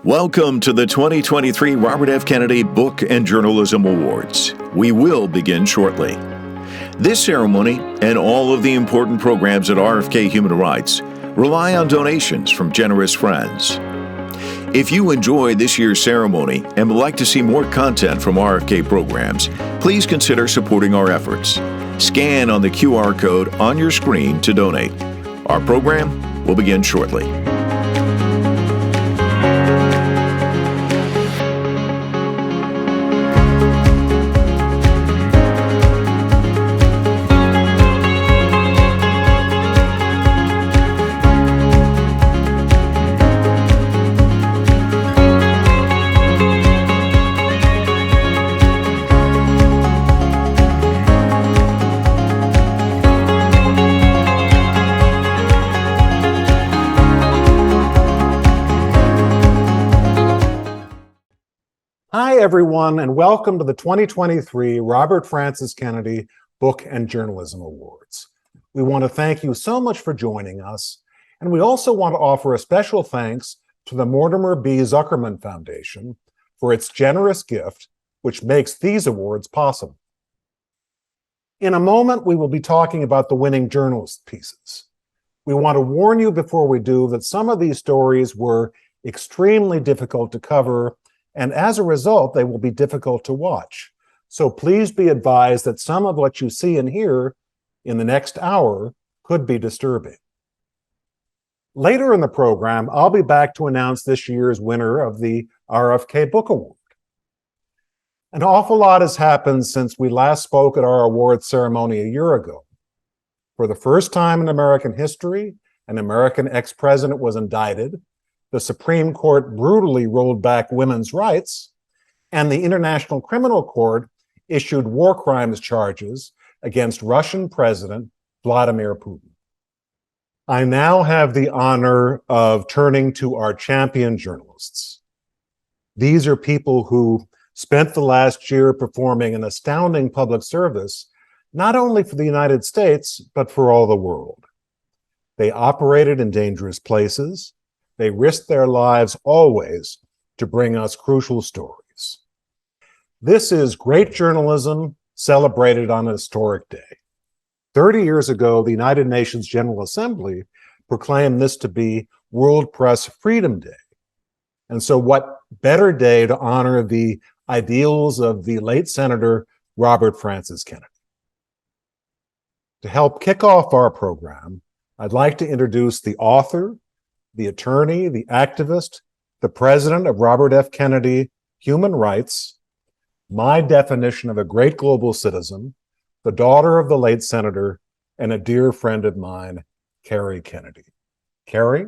Welcome to the 2023 Robert F. Kennedy Book and Journalism Awards. We will begin shortly. This ceremony and all of the important programs at RFK Human Rights rely on donations from generous friends. If you enjoy this year's ceremony and would like to see more content from RFK programs, please consider supporting our efforts. Scan on the QR code on your screen to donate. Our program will begin shortly. Hi, everyone, and welcome to the 2023 Robert Francis Kennedy Book and Journalism Awards. We want to thank you so much for joining us, and we also want to offer a special thanks to the Mortimer B. Zuckerman Foundation for its generous gift, which makes these awards possible. In a moment, we will be talking about the winning journalist pieces. We want to warn you before we do that some of these stories were extremely difficult to cover, and as a result, they will be difficult to watch. So please be advised that some of what you see and hear in the next hour could be disturbing. Later in the program, I'll be back to announce this year's winner of the RFK Book Award. An awful lot has happened since we last spoke at our awards ceremony a year ago. For the first time in American history, an American ex-president was indicted. The Supreme Court brutally rolled back women's rights, and the International Criminal Court issued war crimes charges against Russian President Vladimir Putin. I now have the honor of turning to our champion journalists. These are people who spent the last year performing an astounding public service, not only for the United States, but for all the world. They operated in dangerous places. They risked their lives always to bring us crucial stories. This is great journalism celebrated on a historic day. 30 years ago, the United Nations General Assembly proclaimed this to be World Press Freedom Day. And so what better day to honor the ideals of the late Senator Robert Francis Kennedy? To help kick off our program, I'd like to introduce the author, the attorney, the activist, the president of Robert F. Kennedy Human Rights, my definition of a great global citizen, the daughter of the late senator, and a dear friend of mine, Carrie Kennedy. Carrie?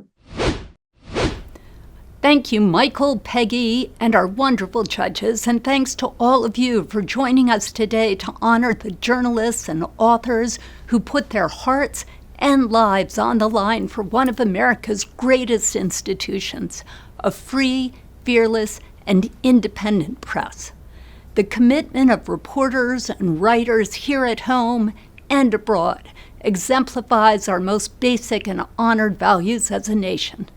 Thank you, Michael, Peggy, and our wonderful judges, and thanks to all of you for joining us today to honor the journalists and authors who put their hearts and lives on the line for one of America's greatest institutions, a free, fearless, and independent press. The commitment of reporters and writers here at home and abroad exemplifies our most basic and honored values as a nation.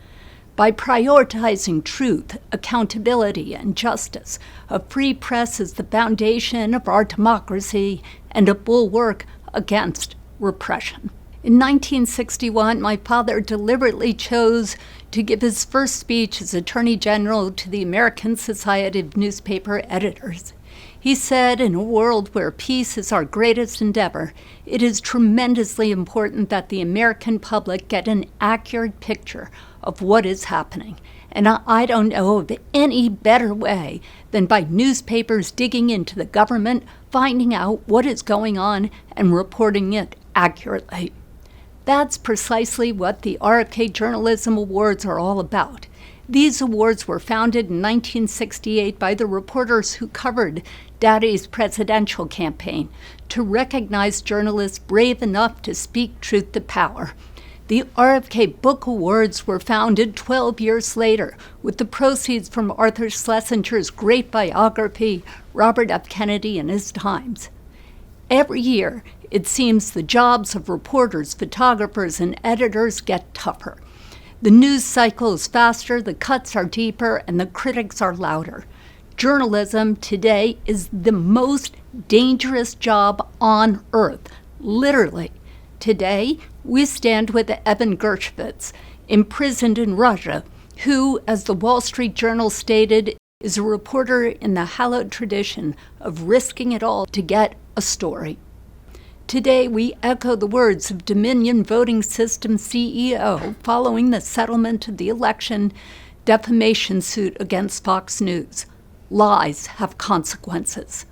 By prioritizing truth, accountability, and justice, a free press is the foundation of our democracy and a bulwark against repression. In 1961, my father deliberately chose to give his first speech as Attorney General to the American Society of Newspaper Editors. He said, in a world where peace is our greatest endeavor, it is tremendously important that the American public get an accurate picture of what is happening. And I don't know of any better way than by newspapers digging into the government, finding out what is going on, and reporting it accurately. That's precisely what the RFK Journalism Awards are all about. These awards were founded in 1968 by the reporters who covered Daddy's presidential campaign to recognize journalists brave enough to speak truth to power. The RFK Book Awards were founded 12 years later with the proceeds from Arthur Schlesinger's great biography, Robert F. Kennedy and His Times. Every year, it seems the jobs of reporters, photographers, and editors get tougher. The news cycle is faster, the cuts are deeper, and the critics are louder. Journalism today is the most dangerous job on earth, literally. Today, we stand with Evan Gershkovich, imprisoned in Russia, who, as the Wall Street Journal stated, is a reporter in the hallowed tradition of risking it all to get a story. Today, we echo the words of Dominion Voting System CEO following the settlement of the election defamation suit against Fox News. Lies have consequences.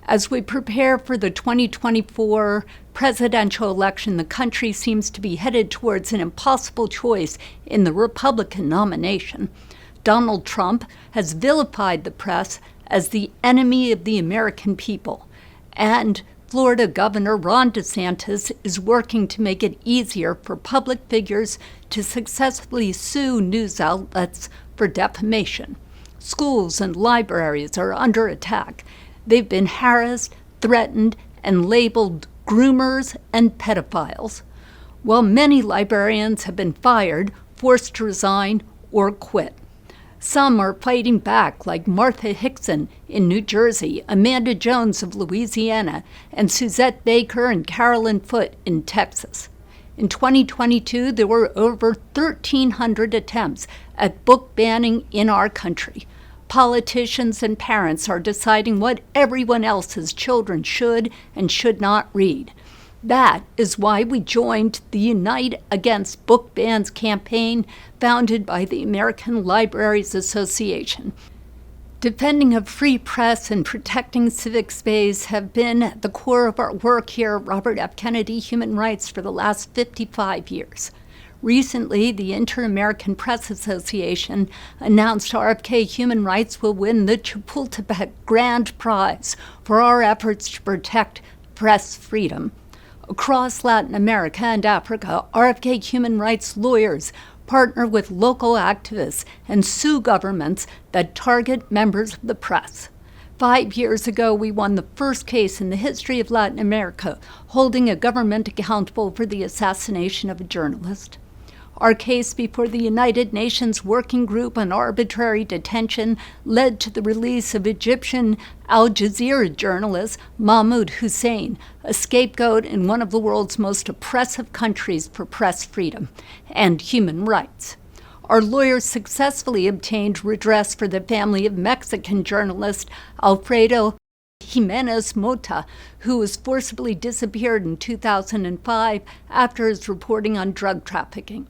As we prepare for the 2024 presidential election, the country seems to be headed towards an impossible choice in the Republican nomination. Donald Trump has vilified the press as the enemy of the American people, and Florida Governor Ron DeSantis is working to make it easier for public figures to successfully sue news outlets for defamation. Schools and libraries are under attack. They've been harassed, threatened, and labeled groomers and pedophiles, while many librarians have been fired, forced to resign, or quit. Some are fighting back, like Martha Hickson in New Jersey, Amanda Jones of Louisiana, and Suzette Baker and Carolyn Foote in Texas. In 2022, there were over 1,300 attempts at book banning in our country. Politicians and parents are deciding what everyone else's children should and should not read. That is why we joined the Unite Against Book Bans campaign founded by the American Libraries Association. Defending a free press and protecting civic space have been at the core of our work here at Robert F. Kennedy Human Rights for the last 55 years. Recently, the Inter-American Press Association announced RFK Human Rights will win the Chapultepec Grand Prize for our efforts to protect press freedom. Across Latin America and Africa, RFK Human Rights lawyers partner with local activists and sue governments that target members of the press. 5 years ago, we won the first case in the history of Latin America holding a government accountable for the assassination of a journalist. Our case before the United Nations Working Group on Arbitrary Detention led to the release of Egyptian Al Jazeera journalist Mahmoud Hussein, a scapegoat in one of the world's most oppressive countries for press freedom and human rights. Our lawyers successfully obtained redress for the family of Mexican journalist Alfredo Jimenez Mota, who was forcibly disappeared in 2005 after his reporting on drug trafficking.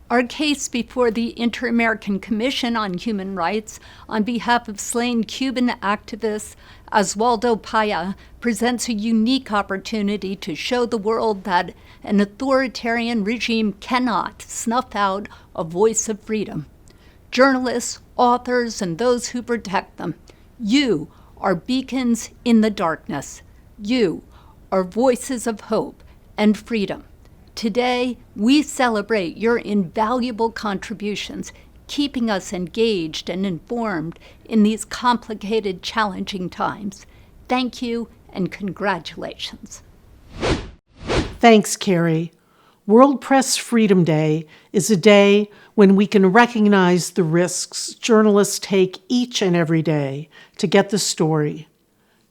Our case before the Inter-American Commission on Human Rights on behalf of slain Cuban activist Oswaldo Paya presents a unique opportunity to show the world that an authoritarian regime cannot snuff out a voice of freedom. Journalists, authors, and those who protect them, you are beacons in the darkness. You are voices of hope and freedom. Today, we celebrate your invaluable contributions, keeping us engaged and informed in these complicated, challenging times. Thank you and congratulations. Thanks, Carrie. World Press Freedom Day is a day when we can recognize the risks journalists take each and every day to get the story.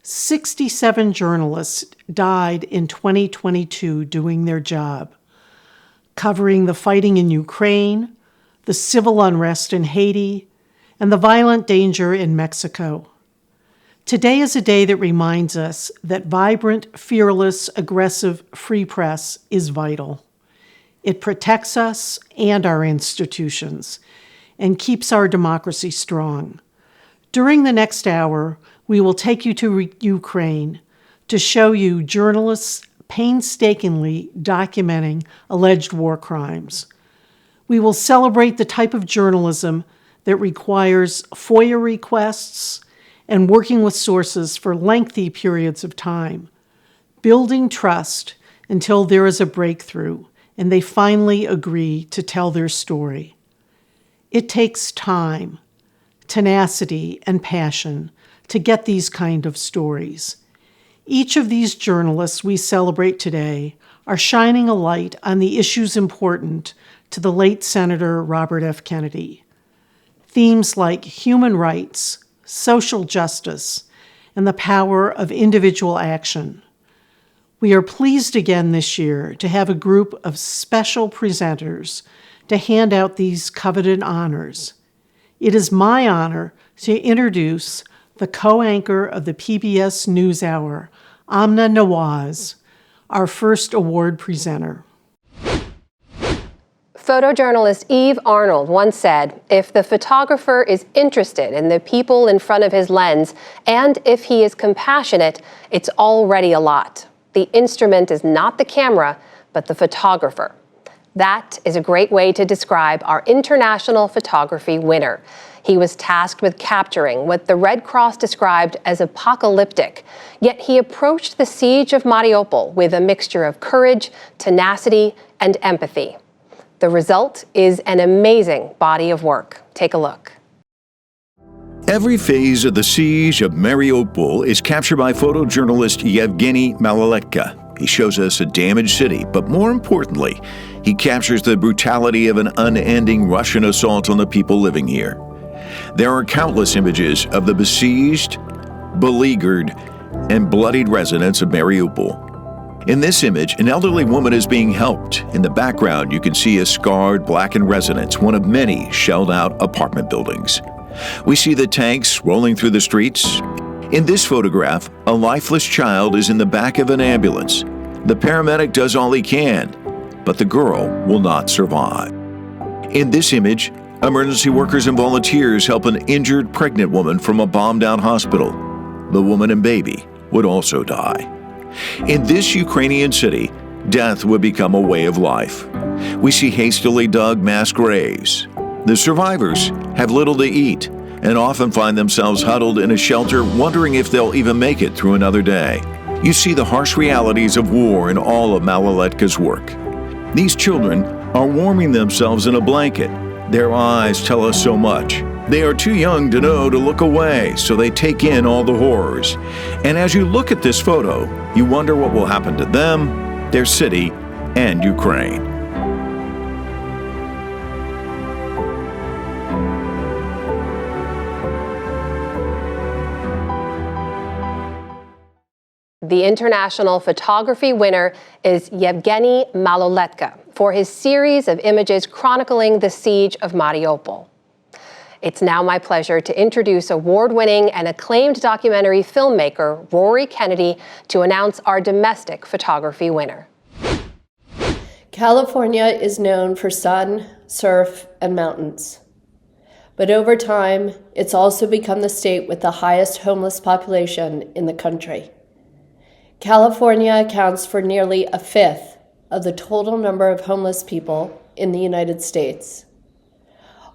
67 journalists died in 2022 doing their job, covering the fighting in Ukraine, the civil unrest in Haiti, and the violent danger in Mexico. Today is a day that reminds us that vibrant, fearless, aggressive free press is vital. It protects us and our institutions and keeps our democracy strong. During the next hour, we will take you to Ukraine to show you journalists painstakingly documenting alleged war crimes. We will celebrate the type of journalism that requires FOIA requests and working with sources for lengthy periods of time, building trust until there is a breakthrough and they finally agree to tell their story. It takes time, tenacity, and passion to get these kind of stories. Each of these journalists we celebrate today are shining a light on the issues important to the late Senator Robert F. Kennedy. Themes like human rights, social justice, and the power of individual action. We are pleased again this year to have a group of special presenters to hand out these coveted honors. It is my honor to introduce the co-anchor of the PBS NewsHour, Amna Nawaz, our first award presenter. Photojournalist Eve Arnold once said, if the photographer is interested in the people in front of his lens, and if he is compassionate, it's already a lot. The instrument is not the camera, but the photographer. That is a great way to describe our International Photography winner. He was tasked with capturing what the Red Cross described as apocalyptic, yet he approached the siege of Mariupol with a mixture of courage, tenacity, and empathy. The result is an amazing body of work. Take a look. Every phase of the siege of Mariupol is captured by photojournalist Yevgeny Maloletka. He shows us a damaged city, but more importantly, he captures the brutality of an unending Russian assault on the people living here. There are countless images of the besieged, beleaguered, and bloodied residents of Mariupol. In this image, an elderly woman is being helped. In the background, you can see a scarred, blackened residence, one of many shelled-out apartment buildings. We see the tanks rolling through the streets. In this photograph, a lifeless child is in the back of an ambulance. The paramedic does all he can, but the girl will not survive. In this image, emergency workers and volunteers help an injured pregnant woman from a bombed-out hospital. The woman and baby would also die. In this Ukrainian city, death would become a way of life. We see hastily dug mass graves. The survivors have little to eat and often find themselves huddled in a shelter, wondering if they'll even make it through another day. You see the harsh realities of war in all of Maloletka's work. These children are warming themselves in a blanket. Their eyes tell us so much. They are too young to know to look away, so they take in all the horrors. And as you look at this photo, you wonder what will happen to them, their city, and Ukraine. The International Photography winner is Yevgeny Maloletka for his series of images chronicling the siege of Mariupol. It's now my pleasure to introduce award-winning and acclaimed documentary filmmaker Carrie Kennedy to announce our domestic photography winner. California is known for sun, surf, and mountains. But over time, it's also become the state with the highest homeless population in the country. California accounts for nearly a fifth of the total number of homeless people in the United States.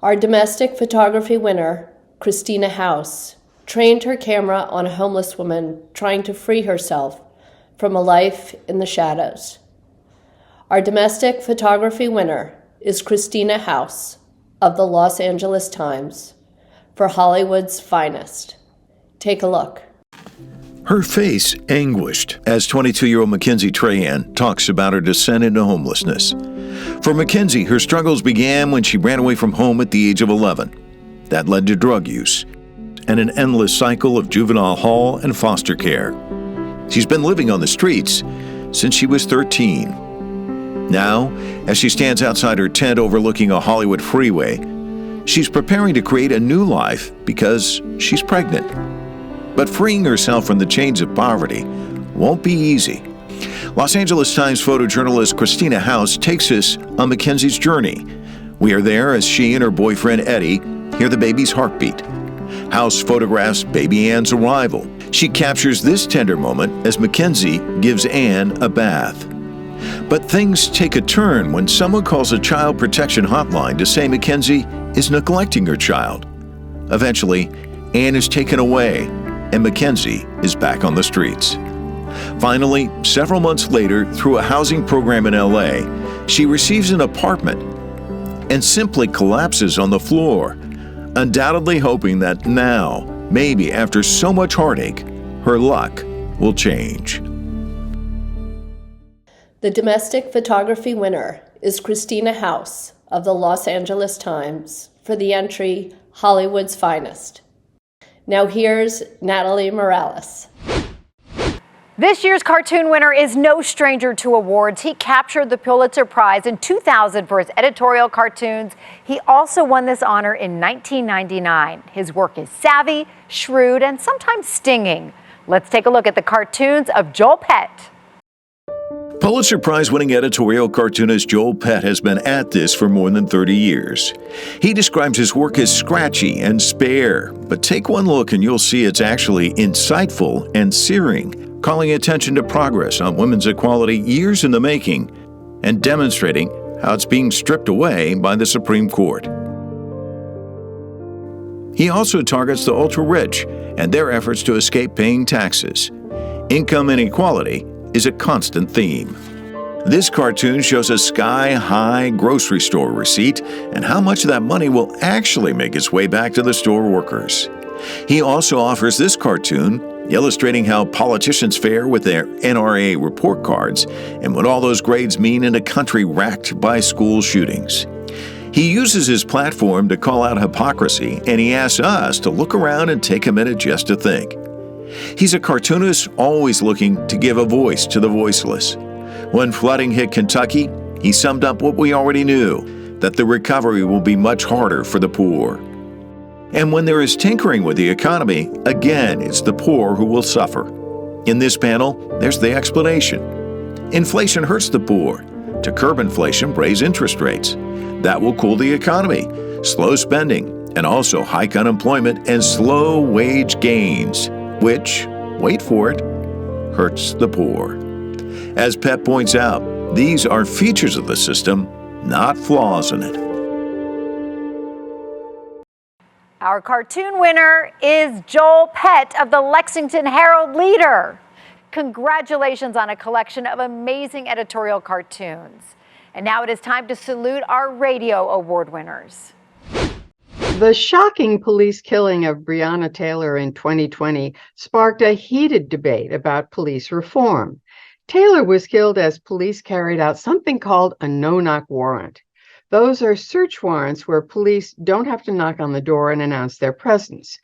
Our domestic photography winner, Christina House, trained her camera on a homeless woman trying to free herself from a life in the shadows. Our domestic photography winner is Christina House of the Los Angeles Times for Hollywood's Finest. Take a look. Her face anguished as 22-year-old Mackenzie Trahan talks about her descent into homelessness. For Mackenzie, her struggles began when she ran away from home at the age of 11. That led to drug use and an endless cycle of juvenile hall and foster care. She's been living on the streets since she was 13. Now, as she stands outside her tent overlooking a Hollywood freeway, she's preparing to create a new life because she's pregnant. But freeing herself from the chains of poverty won't be easy. Los Angeles Times photojournalist Christina House takes us on Mackenzie's journey. We are there as she and her boyfriend Eddie hear the baby's heartbeat. House photographs baby Anne's arrival. She captures this tender moment as Mackenzie gives Anne a bath. But things take a turn when someone calls a child protection hotline to say Mackenzie is neglecting her child. Eventually, Anne is taken away, and Mackenzie is back on the streets. Finally, several months later, through a housing program in LA, she receives an apartment and simply collapses on the floor, undoubtedly hoping that now, maybe after so much heartache, her luck will change. The domestic photography winner is Christina House of the Los Angeles Times for the entry Hollywood's Finest. Now here's Natalie Morales. This year's cartoon winner is no stranger to awards. He captured the Pulitzer Prize in 2000 for his editorial cartoons. He also won this honor in 1999. His work is savvy, shrewd, and sometimes stinging. Let's take a look at the cartoons of Joel Pett. Pulitzer Prize-winning editorial cartoonist Joel Pett has been at this for more than 30 years. He describes his work as scratchy and spare, but take one look and you'll see it's actually insightful and searing, calling attention to progress on women's equality years in the making and demonstrating how it's being stripped away by the Supreme Court. He also targets the ultra-rich and their efforts to escape paying taxes. Income inequality is a constant theme. This cartoon shows a sky-high grocery store receipt and how much of that money will actually make its way back to the store workers. He also offers this cartoon illustrating how politicians fare with their NRA report cards and what all those grades mean in a country racked by school shootings. He uses his platform to call out hypocrisy, and he asks us to look around and take a minute just to think. He's a cartoonist always looking to give a voice to the voiceless. When flooding hit Kentucky, he summed up what we already knew, that the recovery will be much harder for the poor. And when there is tinkering with the economy, again, it's the poor who will suffer. In this panel, there's the explanation. Inflation hurts the poor. To curb inflation, raise interest rates. That will cool the economy, slow spending, and also hike unemployment and slow wage gains, which, wait for it, hurts the poor. As Pett points out, these are features of the system, not flaws in it. Our cartoon winner is Joel Pett of the Lexington Herald-Leader. Congratulations on a collection of amazing editorial cartoons. And now it is time to salute our radio award winners. The shocking police killing of Breonna Taylor in 2020 sparked a heated debate about police reform. Taylor was killed as police carried out something called a no-knock warrant. Those are search warrants where police don't have to knock on the door and announce their presence.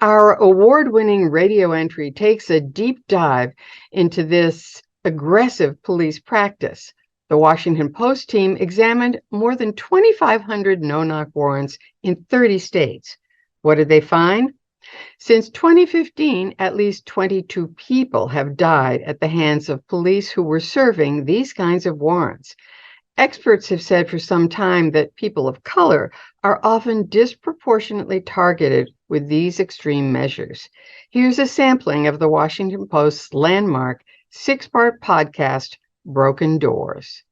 Our award-winning radio entry takes a deep dive into this aggressive police practice. The Washington Post team examined more than 2,500 no-knock warrants in 30 states. What did they find? Since 2015, at least 22 people have died at the hands of police who were serving these kinds of warrants. Experts have said for some time that people of color are often disproportionately targeted with these extreme measures. Here's a sampling of the Washington Post's landmark 6-part podcast, Broken Doors.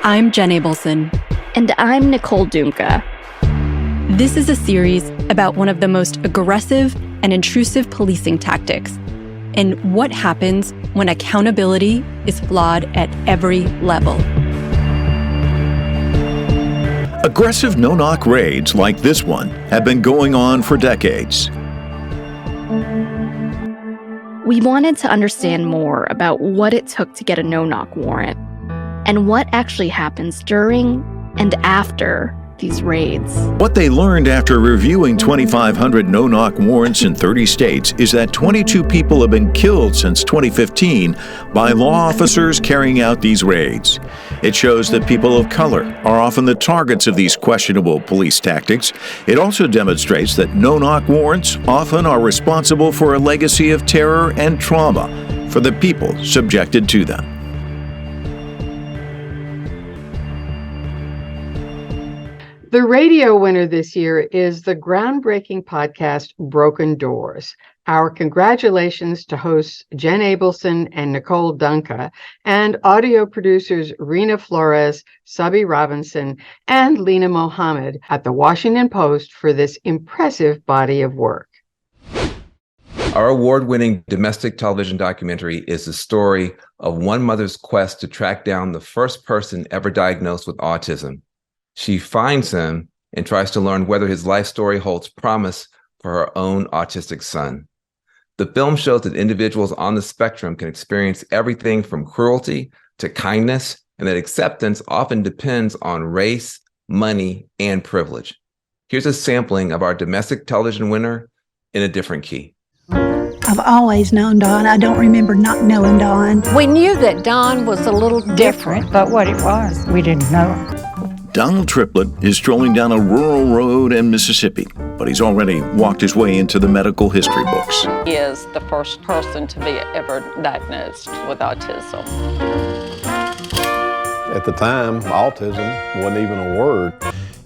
I'm Jen Abelson. And I'm Nicole Dumka. This is a series about one of the most aggressive and intrusive policing tactics and what happens when accountability is flawed at every level. Aggressive no-knock raids like this one have been going on for decades. We wanted to understand more about what it took to get a no-knock warrant and what actually happens during and after these raids. What they learned after reviewing 2,500 no-knock warrants in 30 states is that 22 people have been killed since 2015 by law officers carrying out these raids. It shows that people of color are often the targets of these questionable police tactics. It also demonstrates that no-knock warrants often are responsible for a legacy of terror and trauma for the people subjected to them. The radio winner this year is the groundbreaking podcast Broken Doors. Our congratulations to hosts Jen Abelson and Nicole Dumka, and audio producers Rena Flores, Sabi Robinson, and Lena Mohammed at the Washington Post for this impressive body of work. Our award-winning domestic television documentary is the story of one mother's quest to track down the first person ever diagnosed with autism. She finds him and tries to learn whether his life story holds promise for her own autistic son. The film shows that individuals on the spectrum can experience everything from cruelty to kindness and that acceptance often depends on race, money, and privilege. Here's a sampling of our domestic television winner in a different key. I've always known Don. I don't remember not knowing Don. We knew that Don was a little different, but what it was, we didn't know. Donald Triplett is strolling down a rural road in Mississippi, but he's already walked his way into the medical history books. He is the first person to be ever diagnosed with autism. At the time, autism wasn't even a word.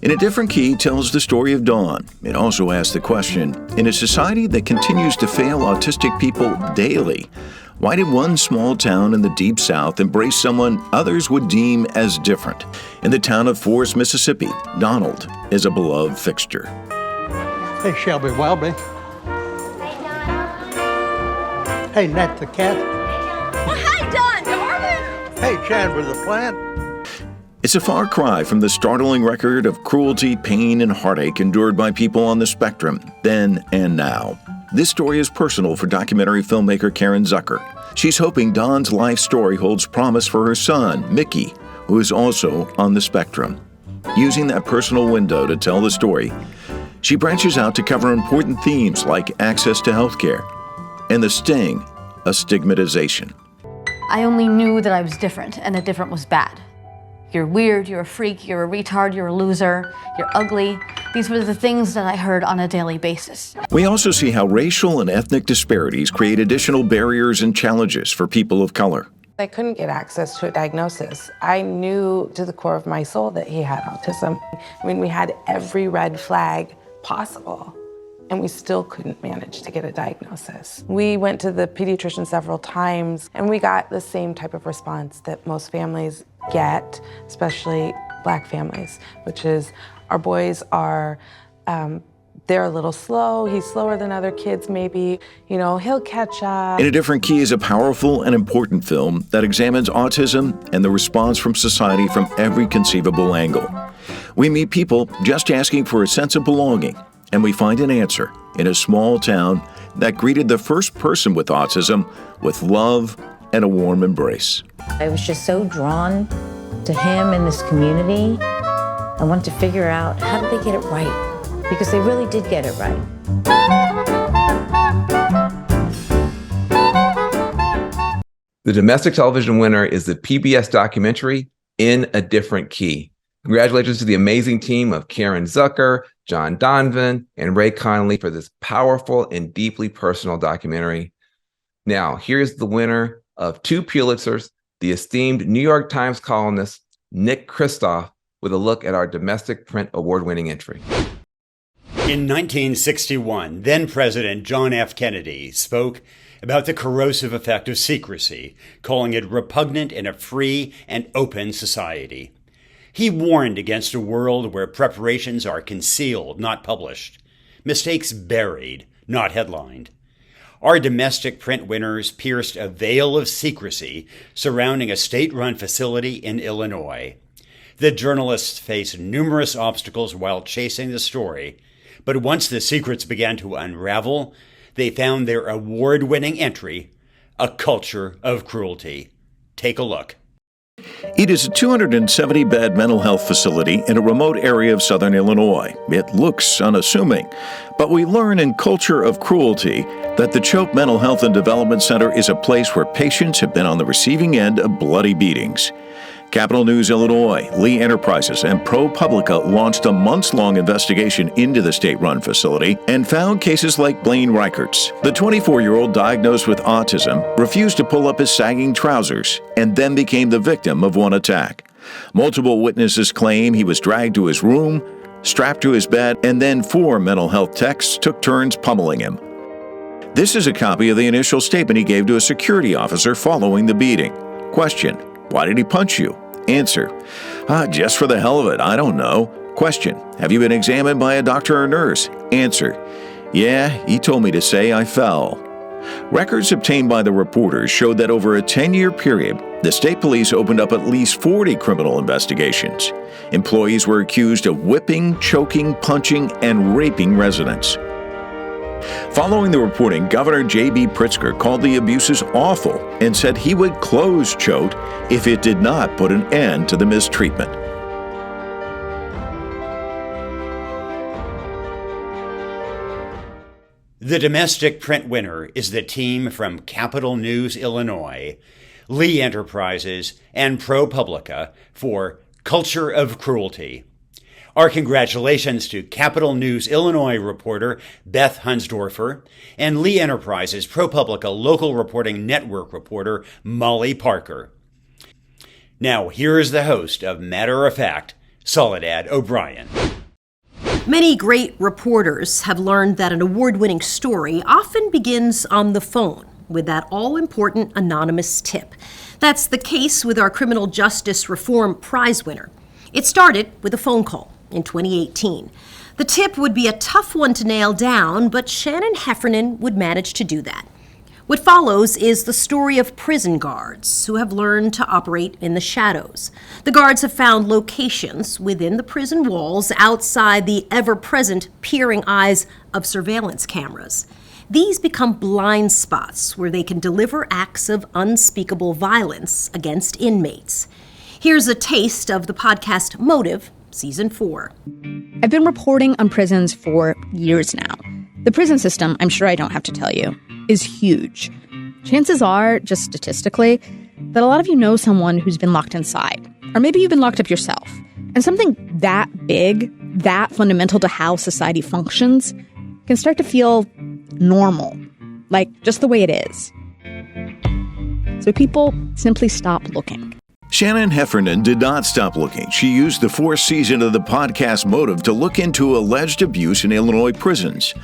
In a different key tells the story of Dawn. It also asks the question, in a society that continues to fail autistic people daily, why did one small town in the Deep South embrace someone others would deem as different? In the town of Forest, Mississippi, Donald is a beloved fixture. Hey, Shelby Welby. Hey, Nat the cat. Well, hi, Don Darwin. Hey, Chandler the plant. It's a far cry from the startling record of cruelty, pain, and heartache endured by people on the spectrum, then and now. This story is personal for documentary filmmaker Karen Zucker. She's hoping Don's life story holds promise for her son, Mickey, who is also on the spectrum. Using that personal window to tell the story, she branches out to cover important themes like access to healthcare and the sting of stigmatization. I only knew that I was different and that different was bad. You're weird, you're a freak, you're a retard, you're a loser, you're ugly. These were the things that I heard on a daily basis. We also see how racial and ethnic disparities create additional barriers and challenges for people of color. I couldn't get access to a diagnosis. I knew to the core of my soul that he had autism. I mean, we had every red flag possible, and we still couldn't manage to get a diagnosis. We went to the pediatrician several times, and we got the same type of response that most families get, especially Black families, which is our boys are, they're a little slow. He's slower than other kids, maybe. You know, he'll catch up. In a Different Key is a powerful and important film that examines autism and the response from society from every conceivable angle. We meet people just asking for a sense of belonging, and we find an answer in a small town that greeted the first person with autism with love and a warm embrace. I was just so drawn to him and this community. I wanted to figure out, how did they get it right? Because they really did get it right. The domestic television winner is the PBS documentary In a Different Key. Congratulations to the amazing team of Karen Zucker, John Donovan, and Ray Connolly for this powerful and deeply personal documentary. Now, here's the winner of 2 Pulitzers, the esteemed New York Times columnist Nick Kristof, with a look at our domestic print award-winning entry. In 1961, then-President John F. Kennedy spoke about the corrosive effect of secrecy, calling it repugnant in a free and open society. He warned against a world where preparations are concealed, not published, mistakes buried, not headlined. Our domestic print winners pierced a veil of secrecy surrounding a state-run facility in Illinois. The journalists faced numerous obstacles while chasing the story, but once the secrets began to unravel, they found their award-winning entry, A Culture of Cruelty. Take a look. It is a 270-bed mental health facility in a remote area of southern Illinois. It looks unassuming, but we learn in Culture of Cruelty that the Choate Mental Health and Development Center is a place where patients have been on the receiving end of bloody beatings. Capital News Illinois, Lee Enterprises, and ProPublica launched a months-long investigation into the state-run facility and found cases like Blaine Reichert's. The 24-year-old diagnosed with autism refused to pull up his sagging trousers and then became the victim of one attack. Multiple witnesses claim he was dragged to his room, strapped to his bed, and then 4 mental health techs took turns pummeling him. This is a copy of the initial statement he gave to a security officer following the beating. Question: why did he punch you? Answer: just for the hell of it, I don't know. Question: have you been examined by a doctor or nurse? Answer: yeah, he told me to say I fell. Records obtained by the reporters showed that over a 10-year period, the state police opened up at least 40 criminal investigations. Employees were accused of whipping, choking, punching, and raping residents. Following the reporting, Governor J.B. Pritzker called the abuses awful and said he would close Choate if it did not put an end to the mistreatment. The domestic print winner is the team from Capital News, Illinois, Lee Enterprises, and ProPublica for Culture of Cruelty. Our congratulations to Capital News Illinois reporter Beth Hunsdorfer and Lee Enterprises ProPublica local reporting network reporter Molly Parker. Now, here is the host of Matter of Fact, Soledad O'Brien. Many great reporters have learned that an award-winning story often begins on the phone with that all-important anonymous tip. That's the case with our Criminal Justice Reform Prize winner. It started with a phone call in 2018. The tip would be a tough one to nail down, but Shannon Heffernan would manage to do that. What follows is the story of prison guards who have learned to operate in the shadows. The guards have found locations within the prison walls outside the ever-present peering eyes of surveillance cameras. These become blind spots where they can deliver acts of unspeakable violence against inmates. Here's a taste of the podcast Motive, Season 4. I've been reporting on prisons for years now. The prison system, I'm sure I don't have to tell you, is huge. Chances are, just statistically, that a lot of you know someone who's been locked inside. Or maybe you've been locked up yourself. And something that big, that fundamental to how society functions, can start to feel normal, like just the way it is. So people simply stop looking. Shannon Heffernan did not stop looking. She used the fourth season of the podcast Motive to look into alleged abuse in Illinois prisons.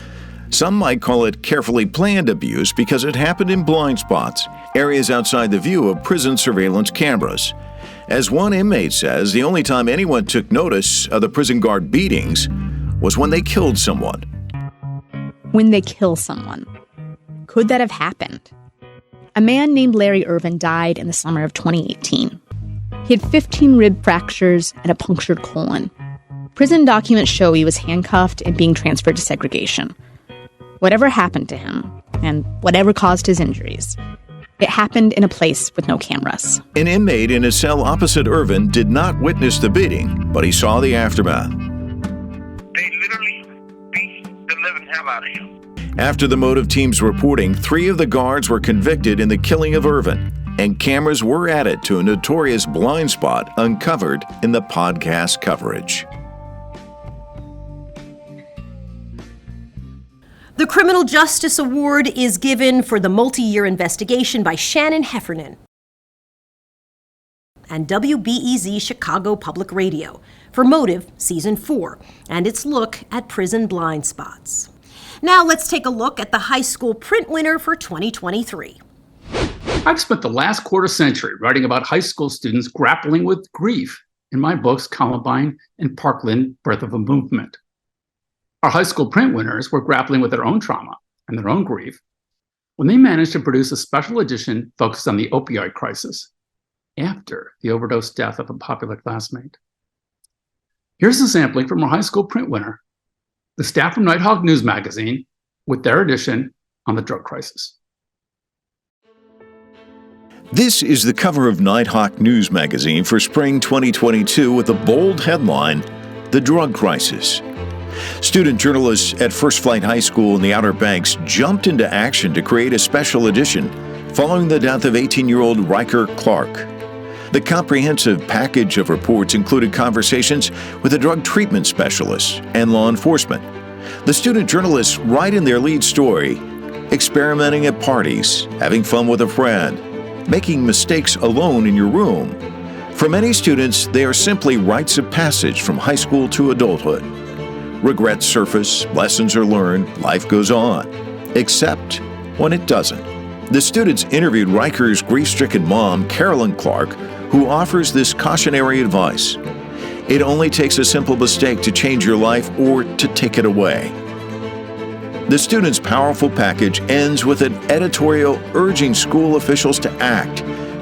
Some might call it carefully planned abuse because it happened in blind spots, areas outside the view of prison surveillance cameras. As one inmate says, the only time anyone took notice of the prison guard beatings was when they killed someone. When they kill someone. Could that have happened? A man named Larry Irvin died in the summer of 2018. He had 15 rib fractures and a punctured colon. Prison documents show he was handcuffed and being transferred to segregation. Whatever happened to him, and whatever caused his injuries, it happened in a place with no cameras. An inmate in a cell opposite Irvin did not witness the beating, but he saw the aftermath. They literally beat the living hell out of him. After the Motive team's reporting, 3 of the guards were convicted in the killing of Irvin, and cameras were added to a notorious blind spot uncovered in the podcast coverage. The Criminal Justice Award is given for the multi-year investigation by Shannon Heffernan and WBEZ Chicago Public Radio for Motive Season 4 and its look at prison blind spots. Now let's take a look at the high school print winner for 2023. I've spent the last quarter century writing about high school students grappling with grief in my books Columbine and Parkland, Birth of a Movement. Our high school print winners were grappling with their own trauma and their own grief when they managed to produce a special edition focused on the opioid crisis after the overdose death of a popular classmate. Here's a sampling from our high school print winner, the staff from Nighthawk News Magazine, with their edition on the drug crisis. This is the cover of Nighthawk News Magazine for spring 2022 with a bold headline, The Drug Crisis. Student journalists at First Flight High School in the Outer Banks jumped into action to create a special edition following the death of 18-year-old Riker Clark. The comprehensive package of reports included conversations with a drug treatment specialist and law enforcement. The student journalists write in their lead story, experimenting at parties, having fun with a friend, making mistakes alone in your room. For many students, they are simply rites of passage from high school to adulthood. Regrets surface, lessons are learned, life goes on. Except when it doesn't. The students interviewed Riker's grief-stricken mom, Carolyn Clark, who offers this cautionary advice. It only takes a simple mistake to change your life or to take it away. The students' powerful package ends with an editorial urging school officials to act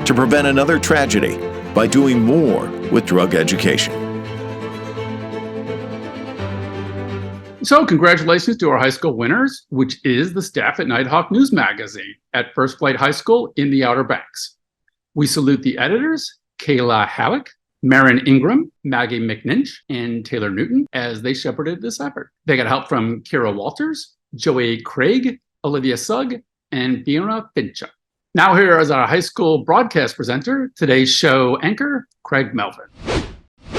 to prevent another tragedy by doing more with drug education. So congratulations to our high school winners, which is the staff at Nighthawk News Magazine at First Flight High School in the Outer Banks. We salute the editors, Kayla Halleck, Marin Ingram, Maggie McNinch, and Taylor Newton as they shepherded this effort. They got help from Kira Walters, Joey Craig, Olivia Sugg, and Fiona Fincha. Now here is our high school broadcast presenter, today's show anchor, Craig Melvin.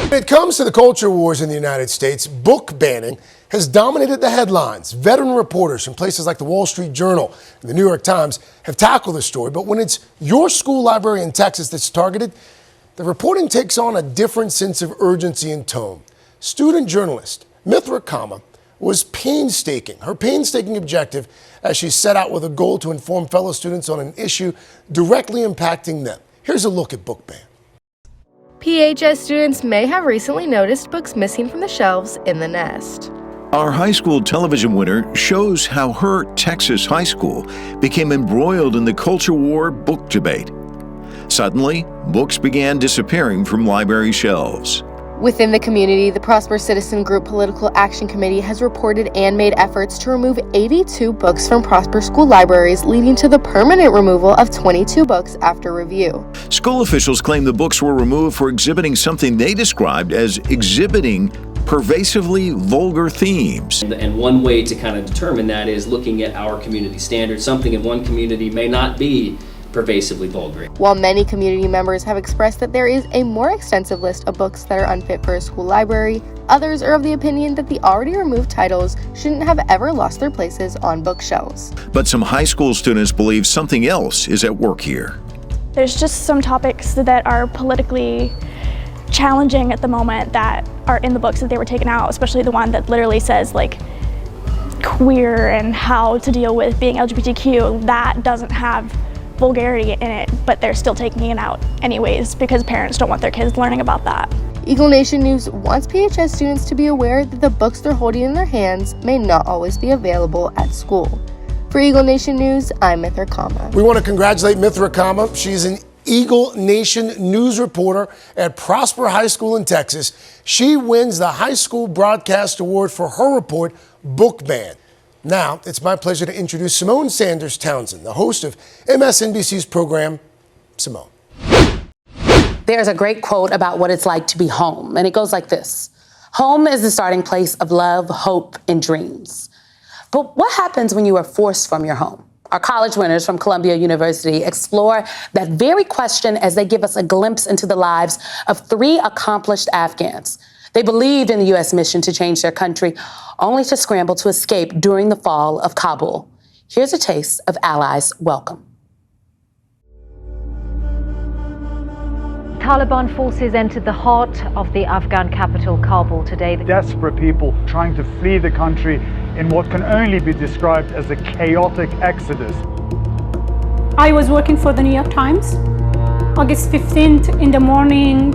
When it comes to the culture wars in the United States, book banning has dominated the headlines. Veteran reporters from places like the Wall Street Journal and the New York Times have tackled the story. But when it's your school library in Texas that's targeted, the reporting takes on a different sense of urgency and tone. Student journalist Mithra Kama was painstaking. Her painstaking objective as she set out with a goal to inform fellow students on an issue directly impacting them. Here's a look at book ban. PHS students may have recently noticed books missing from the shelves in the nest. Our high school television winner shows how her Texas high school became embroiled in the culture war book debate. Suddenly, books began disappearing from library shelves. Within the community, the Prosper Citizen Group Political Action Committee has reported and made efforts to remove 82 books from Prosper school libraries, leading to the permanent removal of 22 books after review. School officials claim the books were removed for exhibiting something they described as exhibiting pervasively vulgar themes. And one way to kind of determine that is looking at our community standards. Something in one community may not be pervasively vulgar. While many community members have expressed that there is a more extensive list of books that are unfit for a school library, others are of the opinion that the already removed titles shouldn't have ever lost their places on bookshelves. But some high school students believe something else is at work here. There's just some topics that are politically challenging at the moment that are in the books that they were taken out, especially the one that literally says like queer and how to deal with being LGBTQ. That doesn't have vulgarity in it, but they're still taking it out anyways because parents don't want their kids learning about that. Eagle Nation News wants PHS students to be aware that the books they're holding in their hands may not always be available at school. For Eagle Nation News, I'm Mithra Kama. We want to congratulate Mithra Kama. She's an Eagle Nation news reporter at Prosper High School in Texas. She wins the High School Broadcast Award for her report, Book Ban. Now, it's my pleasure to introduce Simone Sanders Townsend, the host of MSNBC's program, Simone. There's a great quote about what it's like to be home, and it goes like this. Home is the starting place of love, hope, and dreams. But what happens when you are forced from your home? Our college winners from Columbia University explore that very question as they give us a glimpse into the lives of 3 accomplished Afghans. They believed in the U.S. mission to change their country, only to scramble to escape during the fall of Kabul. Here's a taste of Allies' welcome. Taliban forces entered the heart of the Afghan capital, Kabul, today. Desperate people trying to flee the country in what can only be described as a chaotic exodus. I was working for the New York Times. August 15th in the morning,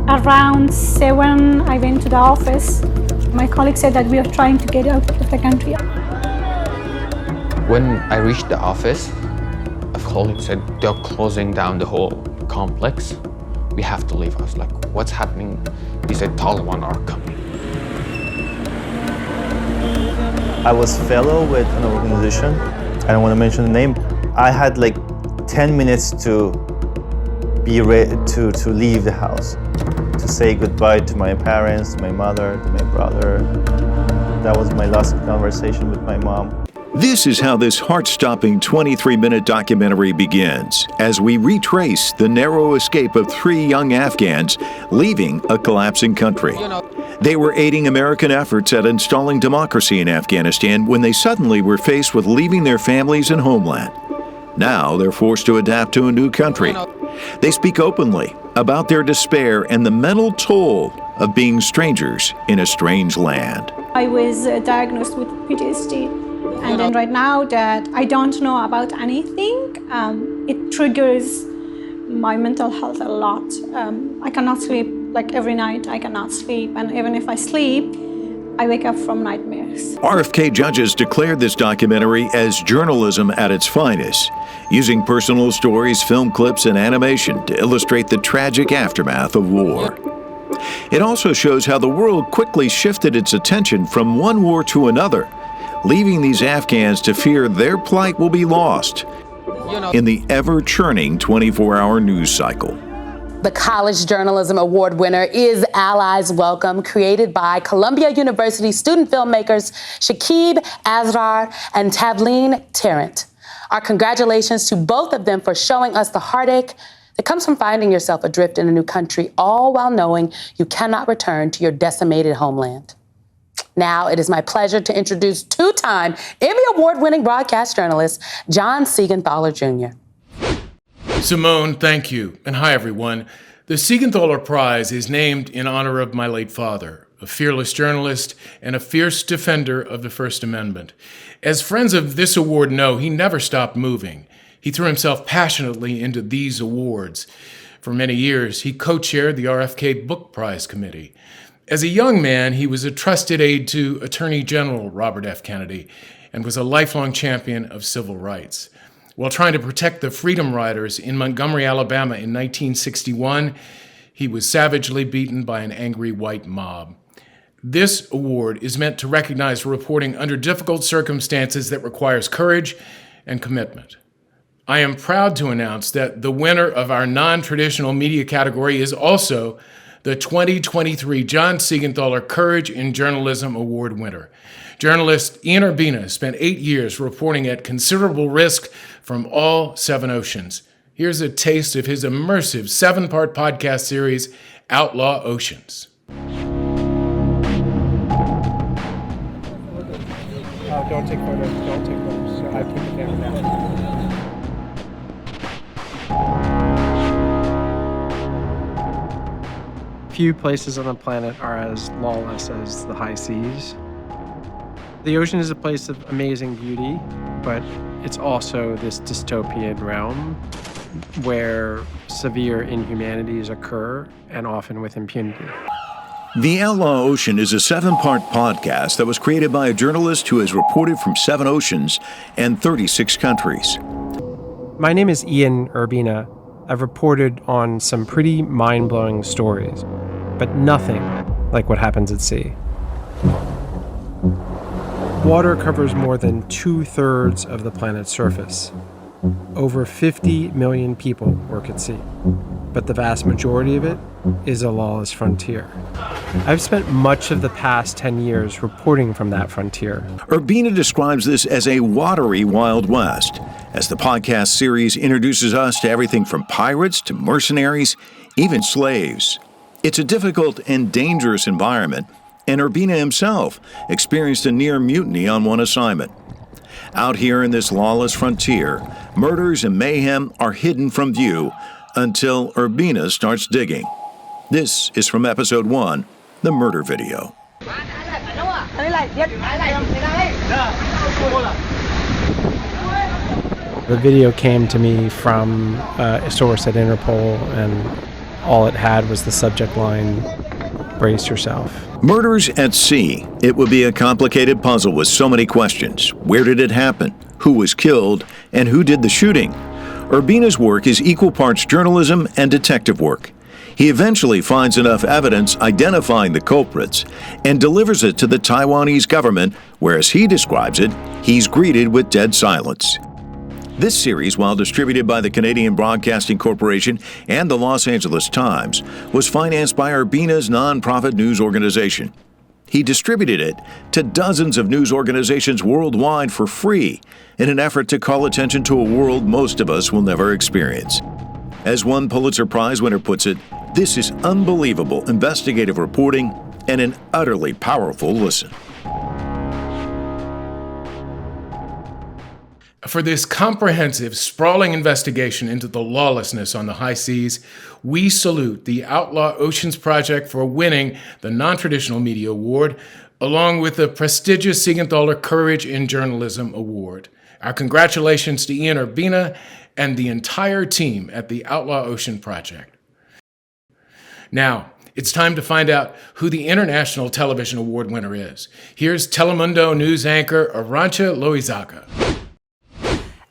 around 7, I went to the office. My colleague said that we are trying to get out of the country. When I reached the office, a colleague said they're closing down the whole complex. We have to leave. I was like, what's happening? He said, Taliban are coming. I was fellow with an organization. I don't want to mention the name. I had like 10 minutes to be ready to leave the house, to say goodbye to my parents, to my mother, to my brother. That was my last conversation with my mom. This is how this heart-stopping 23-minute documentary begins, as we retrace the narrow escape of 3 young Afghans leaving a collapsing country. They were aiding American efforts at installing democracy in Afghanistan when they suddenly were faced with leaving their families and homeland. Now they're forced to adapt to a new country. They speak openly about their despair and the mental toll of being strangers in a strange land. I was diagnosed with PTSD. And then right now that I don't know about anything, it triggers my mental health a lot. I cannot sleep, like every night I cannot sleep. And even if I sleep, I wake up from nightmares. RFK judges declared this documentary as journalism at its finest, using personal stories, film clips, and animation to illustrate the tragic aftermath of war. It also shows how the world quickly shifted its attention from one war to another, leaving these Afghans to fear their plight will be lost in the ever-churning 24-hour news cycle. The College Journalism Award winner is Allies Welcome, created by Columbia University student filmmakers Shakib Azrar and Tavleen Tarrant. Our congratulations to both of them for showing us the heartache that comes from finding yourself adrift in a new country, all while knowing you cannot return to your decimated homeland. Now it is my pleasure to introduce two-time Emmy Award-winning broadcast journalist John Siegenthaler Jr. Simone, thank you. And hi, everyone. The Siegenthaler Prize is named in honor of my late father, a fearless journalist and a fierce defender of the First Amendment. As friends of this award know, he never stopped moving. He threw himself passionately into these awards. For many years, he co-chaired the RFK Book Prize Committee. As a young man, he was a trusted aide to Attorney General Robert F. Kennedy and was a lifelong champion of civil rights. While trying to protect the Freedom Riders in Montgomery, Alabama in 1961, he was savagely beaten by an angry white mob. This award is meant to recognize reporting under difficult circumstances that requires courage and commitment. I am proud to announce that the winner of our non-traditional media category is also the 2023 John Siegenthaler Courage in Journalism Award winner. Journalist Ian Urbina spent 8 years reporting at considerable risk from all 7 oceans. Here's a taste of his immersive 7-part podcast series, Outlaw Oceans. Don't take photos. Don't take photos. So I keep the camera down. Few places on the planet are as lawless as the high seas. The ocean is a place of amazing beauty, but it's also this dystopian realm where severe inhumanities occur, and often with impunity. The Outlaw Ocean is a 7-part podcast that was created by a journalist who has reported from 7 oceans and 36 countries. My name is Ian Urbina. I've reported on some pretty mind-blowing stories, but nothing like what happens at sea. Water covers more than 2/3 of the planet's surface. Over 50 million people work at sea, but the vast majority of it is a lawless frontier. I've spent much of the past 10 years reporting from that frontier. Urbina describes this as a watery Wild West, as the podcast series introduces us to everything from pirates to mercenaries, even slaves. It's a difficult and dangerous environment, and Urbina himself experienced a near mutiny on one assignment. Out here in this lawless frontier, murders and mayhem are hidden from view until Urbina starts digging. This is from episode 1, the murder video. The video came to me from a source at Interpol, and all it had was the subject line, "Brace yourself." Murders at sea. It would be a complicated puzzle with so many questions. Where did it happen? Who was killed? And who did the shooting? Urbina's work is equal parts journalism and detective work. He eventually finds enough evidence identifying the culprits and delivers it to the Taiwanese government, where, as he describes it, he's greeted with dead silence. This series, while distributed by the Canadian Broadcasting Corporation and the Los Angeles Times, was financed by Urbina's nonprofit news organization. He distributed it to dozens of news organizations worldwide for free in an effort to call attention to a world most of us will never experience. As one Pulitzer Prize winner puts it, this is unbelievable investigative reporting and an utterly powerful listen. For this comprehensive, sprawling investigation into the lawlessness on the high seas, we salute the Outlaw Oceans Project for winning the Non-Traditional Media Award, along with the prestigious Siegenthaler Courage in Journalism Award. Our congratulations to Ian Urbina and the entire team at the Outlaw Ocean Project. Now, it's time to find out who the International Television Award winner is. Here's Telemundo news anchor Arantxa Loizaga.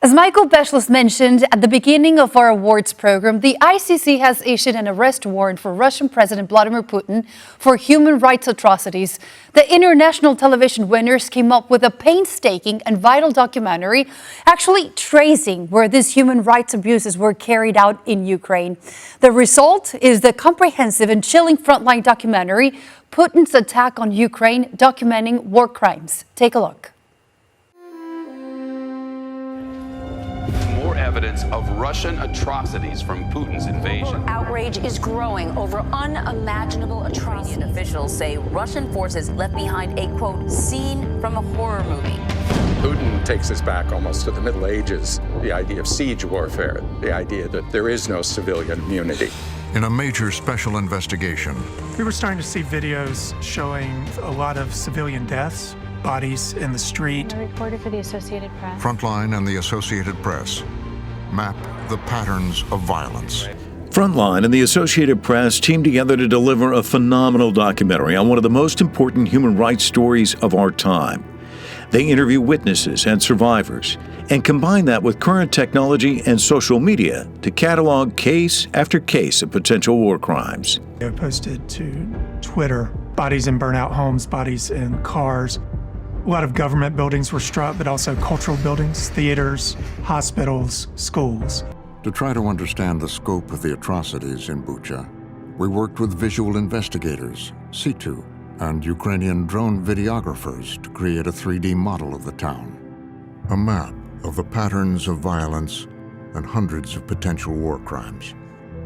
As Michael Beschloss mentioned at the beginning of our awards program, the ICC has issued an arrest warrant for Russian President Vladimir Putin for human rights atrocities. The international television winners came up with a painstaking and vital documentary actually tracing where these human rights abuses were carried out in Ukraine. The result is the comprehensive and chilling frontline documentary, Putin's Attack on Ukraine, documenting war crimes. Take a look. Evidence of Russian atrocities from Putin's invasion. Outrage is growing over unimaginable atrocities. Ukrainian officials say Russian forces left behind a, quote, scene from a horror movie. Putin takes us back almost to the Middle Ages, the idea of siege warfare, the idea that there is no civilian immunity. In a major special investigation, we were starting to see videos showing a lot of civilian deaths, bodies in the street. A reporter for the Associated Press. Frontline and the Associated Press map the patterns of violence. Frontline and the Associated Press teamed together to deliver a phenomenal documentary on one of the most important human rights stories of our time. They interview witnesses and survivors and combine that with current technology and social media to catalog case after case of potential war crimes. They posted to Twitter bodies in burnout homes, bodies in cars. A lot of government buildings were struck, but also cultural buildings, theaters, hospitals, schools. To try to understand the scope of the atrocities in Bucha, we worked with visual investigators, Situ, and Ukrainian drone videographers to create a 3D model of the town. A map of the patterns of violence and hundreds of potential war crimes.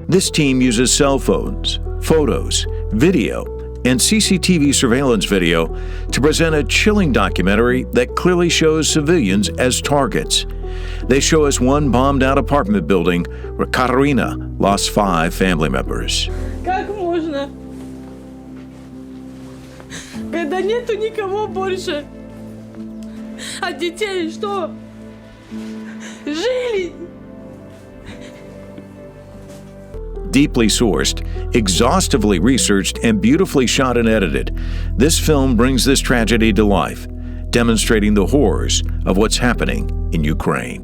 This team uses cell phones, photos, video, and CCTV surveillance video to present a chilling documentary that clearly shows civilians as targets. They show us one bombed-out apartment building where Katarina lost 5 family members. Как можно? Когда нету никого больше. А детей что? Жили. Deeply sourced, exhaustively researched, and beautifully shot and edited, this film brings this tragedy to life, demonstrating the horrors of what's happening in Ukraine.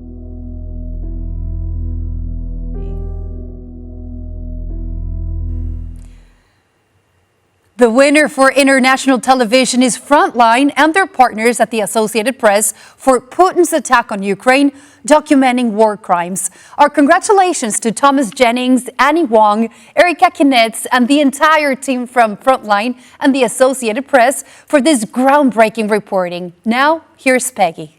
The winner for international television is Frontline and their partners at the Associated Press for Putin's Attack on Ukraine, documenting war crimes. Our congratulations to Thomas Jennings, Annie Wong, Erika Kinetz, and the entire team from Frontline and the Associated Press for this groundbreaking reporting. Now, here's Peggy.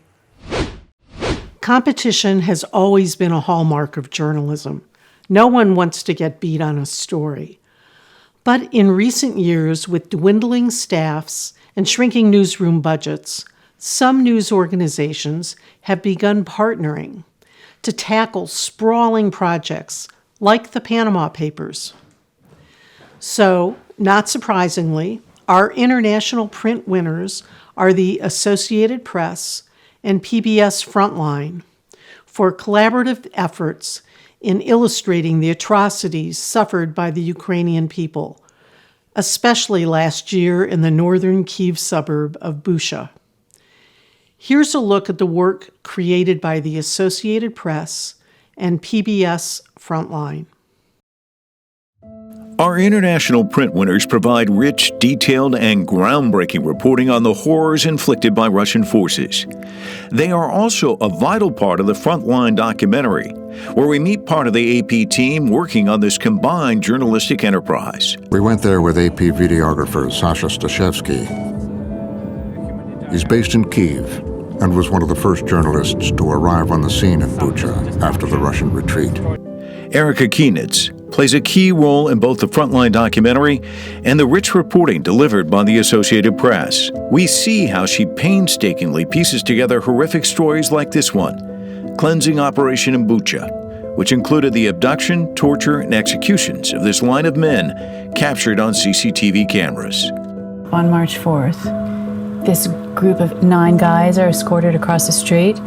Competition has always been a hallmark of journalism. No one wants to get beat on a story. But in recent years, with dwindling staffs and shrinking newsroom budgets, some news organizations have begun partnering to tackle sprawling projects like the Panama Papers. So, not surprisingly, our international print winners are the Associated Press and PBS Frontline for collaborative efforts in illustrating the atrocities suffered by the Ukrainian people, especially last year in the northern Kyiv suburb of Bucha. Here's a look at the work created by the Associated Press and PBS Frontline. Our international print winners provide rich, detailed, and groundbreaking reporting on the horrors inflicted by Russian forces. They are also a vital part of the Frontline documentary, where we meet part of the AP team working on this combined journalistic enterprise. We went there with AP videographer Sasha Stashevsky. He's based in Kyiv and was one of the first journalists to arrive on the scene in Bucha after the Russian retreat. Erika Kinetz plays a key role in both the Frontline documentary and the rich reporting delivered by the Associated Press. We see how she painstakingly pieces together horrific stories like this one, Cleansing Operation in Bucha, which included the abduction, torture, and executions of this line of men captured on CCTV cameras. On March 4th, this group of 9 guys are escorted across the street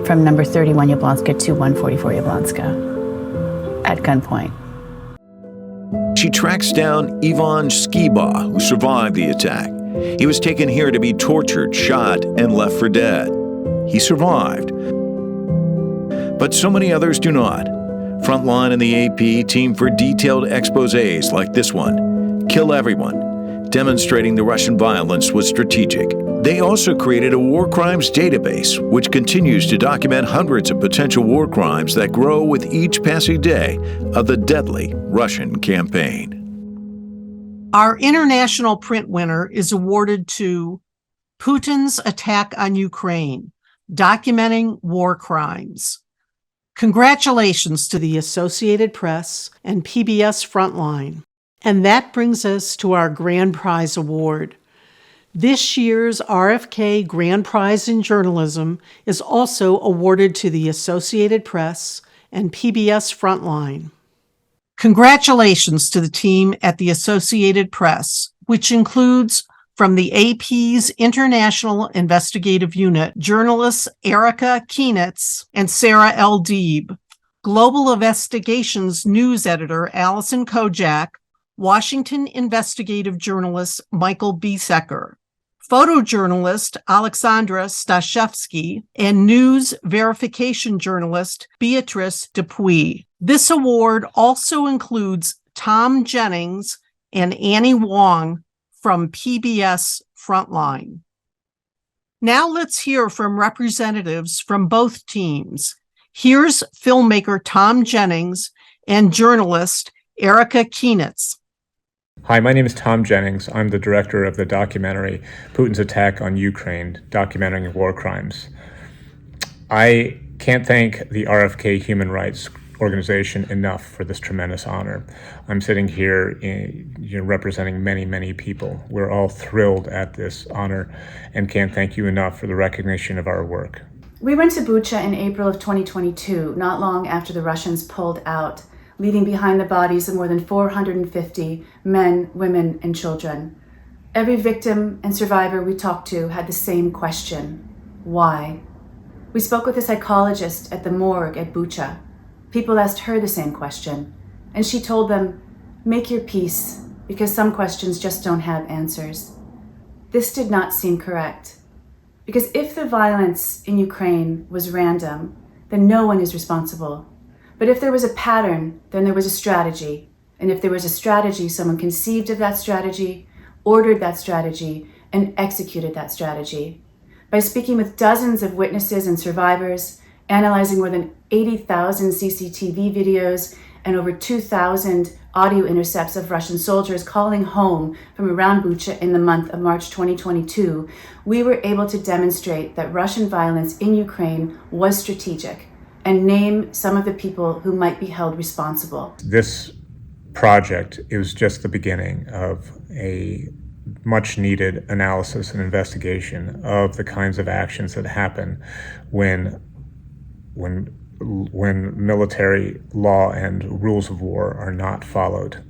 from number 31 Yablonska to 144 Yablonska at gunpoint. She tracks down Ivan Skiba, who survived the attack. He was taken here to be tortured, shot, and left for dead. He survived. but so many others do not. Frontline and the AP team for detailed exposés like this one, Kill Everyone, demonstrating the Russian violence was strategic. They also created a war crimes database, which continues to document hundreds of potential war crimes that grow with each passing day of the deadly Russian campaign. Our international print winner is awarded to Putin's Attack on Ukraine, Documenting War Crimes. Congratulations to the Associated Press and PBS Frontline. And that brings us to our Grand Prize Award. This year's RFK Grand Prize in Journalism is also awarded to the Associated Press and PBS Frontline. Congratulations to the team at the Associated Press, which includes from the AP's International Investigative Unit, journalists Erica Kienitz and Sarah L. Deeb, Global Investigations news editor Allison Kojak, Washington investigative journalist Michael Biesecker, photojournalist Alexandra Stashevsky, and news verification journalist Beatrice Dupuy. This award also includes Tom Jennings and Annie Wong from PBS Frontline. Now let's hear from representatives from both teams. Here's filmmaker Tom Jennings and journalist Erica Kienitz. Hi, my name is Tom Jennings. I'm the director of the documentary Putin's Attack on Ukraine, Documenting War Crimes. I can't thank the RFK Human Rights Organization enough for this tremendous honor. I'm sitting here representing many, many people. We're all thrilled at this honor and can't thank you enough for the recognition of our work. We went to Bucha in April of 2022, not long after the Russians pulled out, leaving behind the bodies of more than 450 men, women, and children. Every victim and survivor we talked to had the same question: why? We spoke with a psychologist at the morgue at Bucha. People asked her the same question, and she told them, make your peace, because some questions just don't have answers. This did not seem correct, because if the violence in Ukraine was random, then no one is responsible. But if there was a pattern, then there was a strategy. And if there was a strategy, someone conceived of that strategy, ordered that strategy, and executed that strategy. By speaking with dozens of witnesses and survivors, analyzing more than 80,000 CCTV videos and over 2,000 audio intercepts of Russian soldiers calling home from around Bucha in the month of March 2022, we were able to demonstrate that Russian violence in Ukraine was strategic and name some of the people who might be held responsible. This project is just the beginning of a much needed analysis and investigation of the kinds of actions that happen when military law and rules of war are not followed.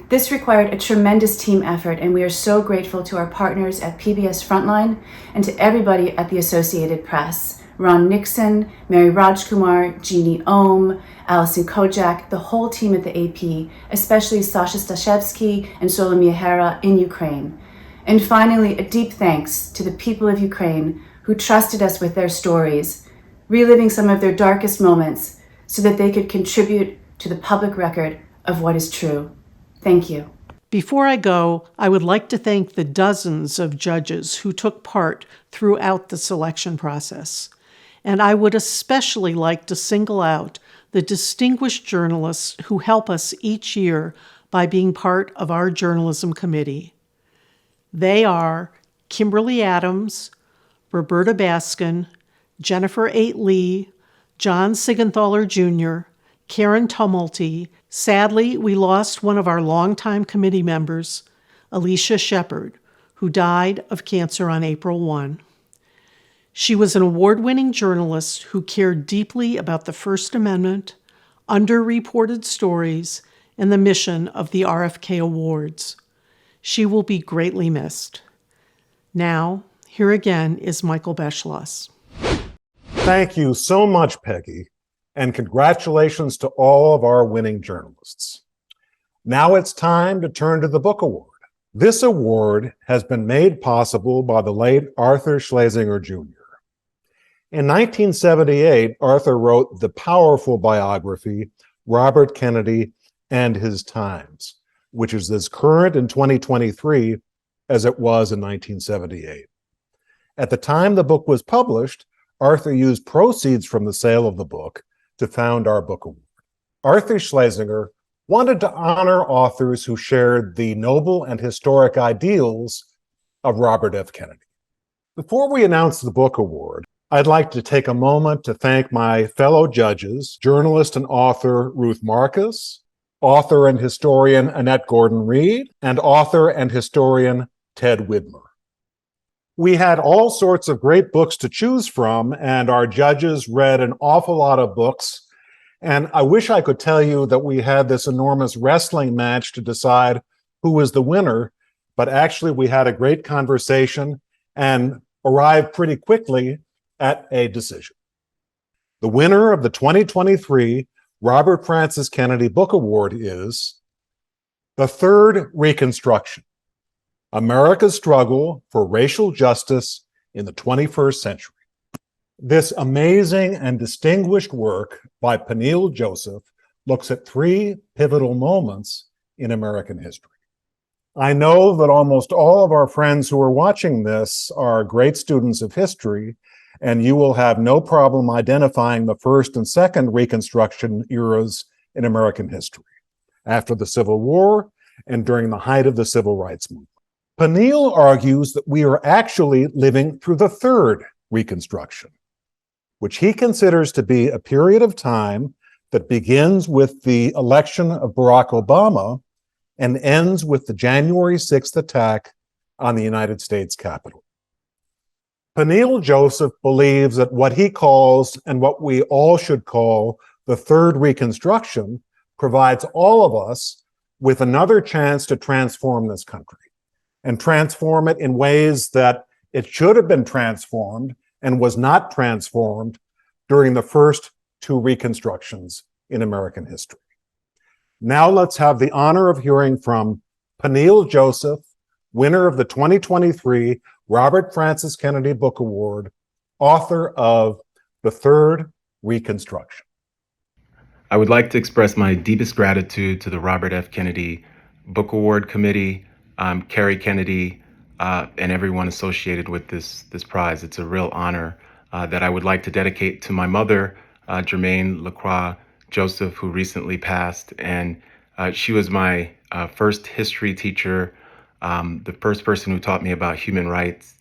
This required a tremendous team effort, and we are so grateful to our partners at PBS Frontline and to everybody at the Associated Press. Ron Nixon, Mary Rajkumar, Jeannie Ohm, Allison Kojak, the whole team at the AP, especially Sasha Stashevsky and Solomia Hera in Ukraine. And finally, a deep thanks to the people of Ukraine who trusted us with their stories, reliving some of their darkest moments so that they could contribute to the public record of what is true. Thank you. Before I go, I would like to thank the dozens of judges who took part throughout the selection process. And I would especially like to single out the distinguished journalists who help us each year by being part of our journalism committee. They are Kimberly Adams, Roberta Baskin, Jennifer Eight Lee, John Sigenthaler Jr., Karen Tumulty. Sadly, we lost one of our longtime committee members, Alicia Shepard, who died of cancer on April 1. She was an award-winning journalist who cared deeply about the First Amendment, underreported stories, and the mission of the RFK Awards. She will be greatly missed. Now, here again is Michael Beschloss. Thank you so much, Peggy, and congratulations to all of our winning journalists. Now it's time to turn to the Book Award. This award has been made possible by the late Arthur Schlesinger Jr. In 1978, Arthur wrote the powerful biography, Robert Kennedy and His Times, which is as current in 2023 as it was in 1978. At the time the book was published, Arthur used proceeds from the sale of the book to found our book award. Arthur Schlesinger wanted to honor authors who shared the noble and historic ideals of Robert F. Kennedy. Before we announce the book award, I'd like to take a moment to thank my fellow judges, journalist and author Ruth Marcus, author and historian Annette Gordon-Reed, and author and historian Ted Widmer. We had all sorts of great books to choose from, and our judges read an awful lot of books. And I wish I could tell you that we had this enormous wrestling match to decide who was the winner, but actually we had a great conversation and arrived pretty quickly at a decision. The winner of the 2023 Robert Francis Kennedy Book Award is The Third Reconstruction: America's Struggle for Racial Justice in the 21st Century. This amazing and distinguished work by Peniel Joseph looks at three pivotal moments in American history. I know that almost all of our friends who are watching this are great students of history, and you will have no problem identifying the first and second Reconstruction eras in American history, after the Civil War and during the height of the Civil Rights Movement. Peniel argues that we are actually living through the third Reconstruction, which he considers to be a period of time that begins with the election of Barack Obama and ends with the January 6th attack on the United States Capitol. Peniel Joseph believes that what he calls, and what we all should call, the Third Reconstruction provides all of us with another chance to transform this country and transform it in ways that it should have been transformed and was not transformed during the first two Reconstructions in American history. Now let's have the honor of hearing from Peniel Joseph, winner of the 2023 Robert Francis Kennedy Book Award, author of The Third Reconstruction. I would like to express my deepest gratitude to the Robert F. Kennedy Book Award Committee, Carrie Kennedy, and everyone associated with this prize. It's a real honor that I would like to dedicate to my mother, Jermaine Lacroix Joseph, who recently passed. And she was my first history teacher, the first person who taught me about human rights,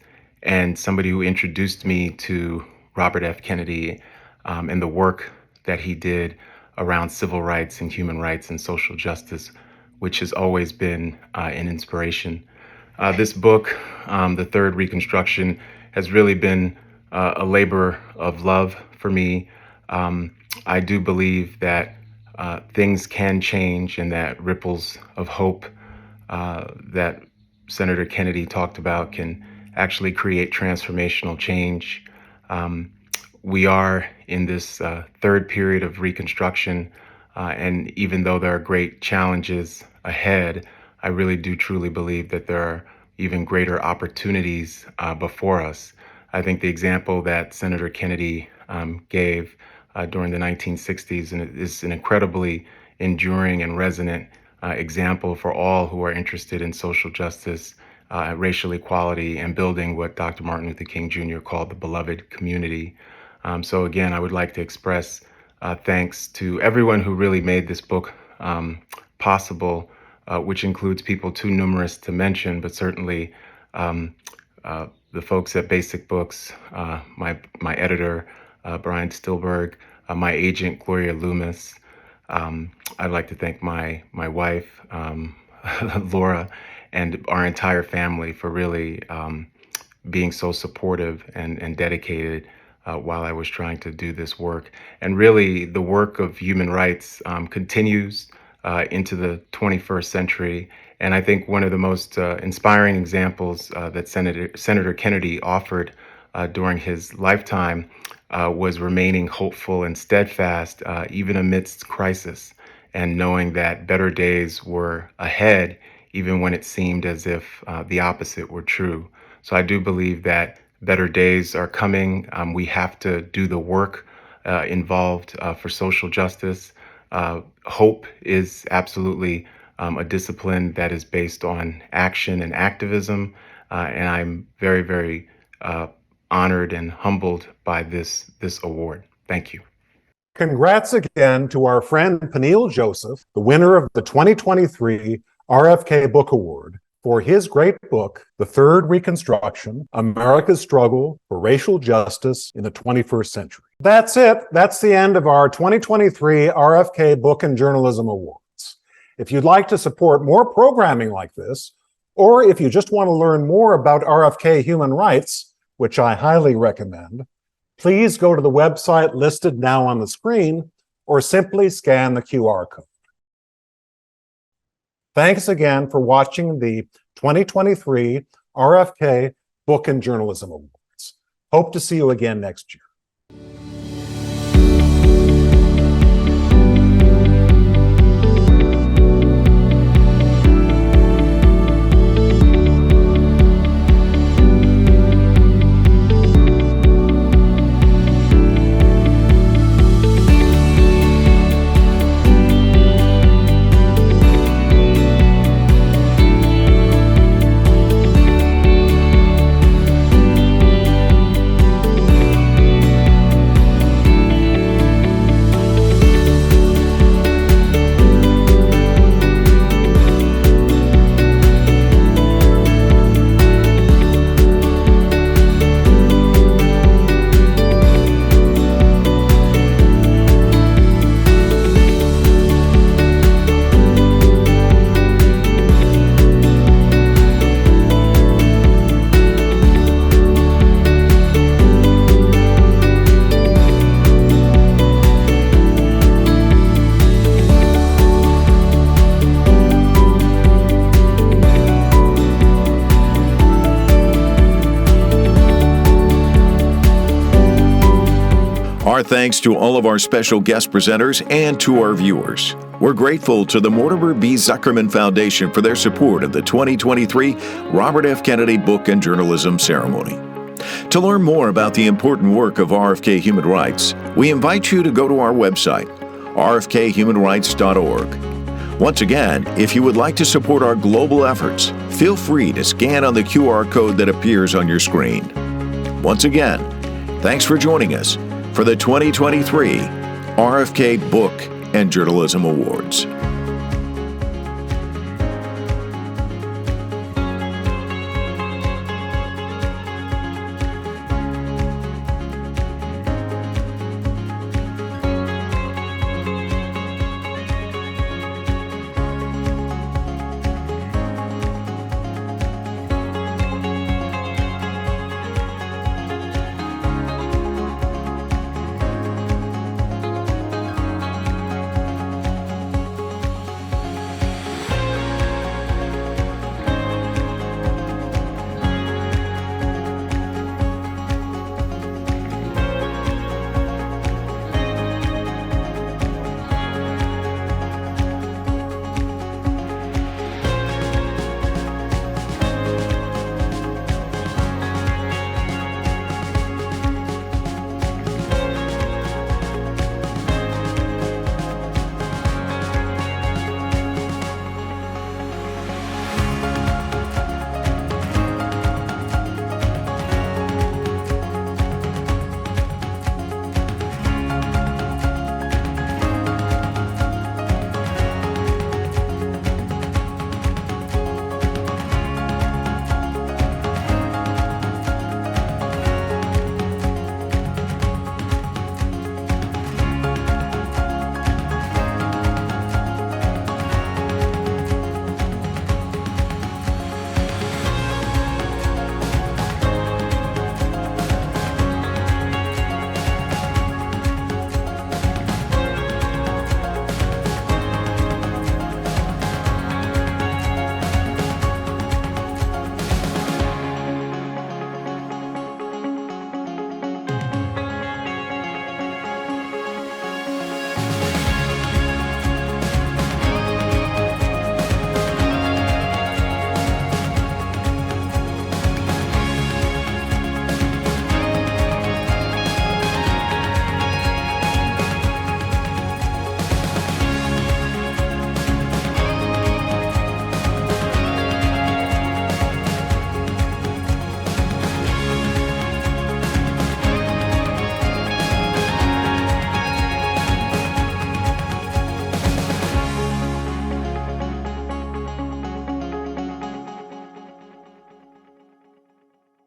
and somebody who introduced me to Robert F. Kennedy and the work that he did around civil rights and human rights and social justice, which has always been an inspiration. This book, The Third Reconstruction, has really been a labor of love for me. I do believe that things can change, and that ripples of hope that Senator Kennedy talked about can actually create transformational change. We are in this third period of Reconstruction, and even though there are great challenges ahead, I really do truly believe that there are even greater opportunities before us. I think the example that Senator Kennedy gave during the 1960s is an incredibly enduring and resonant example for all who are interested in social justice, racial equality, and building what Dr. Martin Luther King Jr. called the beloved community. So again, I would like to express thanks to everyone who really made this book possible, which includes people too numerous to mention, but certainly the folks at Basic Books, my editor, Brian Stilberg, my agent, Gloria Loomis. I'd like to thank my wife, Laura, and our entire family for really being so supportive and dedicated while I was trying to do this work. And really, the work of human rights continues into the 21st century. And I think one of the most inspiring examples that Senator Kennedy offered during his lifetime was remaining hopeful and steadfast, even amidst crisis, and knowing that better days were ahead, even when it seemed as if the opposite were true. So I do believe that better days are coming. We have to do the work involved for social justice. Hope is absolutely a discipline that is based on action and activism. And I'm very, very honored and humbled by this award. Thank you. Congrats again to our friend Peniel Joseph, the winner of the 2023 RFK Book Award, for his great book, The Third Reconstruction, America's Struggle for Racial Justice in the 21st Century. That's it. That's the end of our 2023 RFK Book and Journalism Awards. If you'd like to support more programming like this, or if you just want to learn more about RFK human rights, which I highly recommend, please go to the website listed now on the screen, or simply scan the QR code. Thanks again for watching the 2023 RFK Book and Journalism Awards. Hope to see you again next year. Our thanks to all of our special guest presenters and to our viewers. We're grateful to the Mortimer B. Zuckerman Foundation for their support of the 2023 Robert F. Kennedy Book and Journalism Ceremony. To learn more about the important work of RFK Human Rights, we invite you to go to our website, rfkhumanrights.org. Once again, if you would like to support our global efforts, feel free to scan on the QR code that appears on your screen. Once again, thanks for joining us for the 2023 RFK Book and Journalism Awards.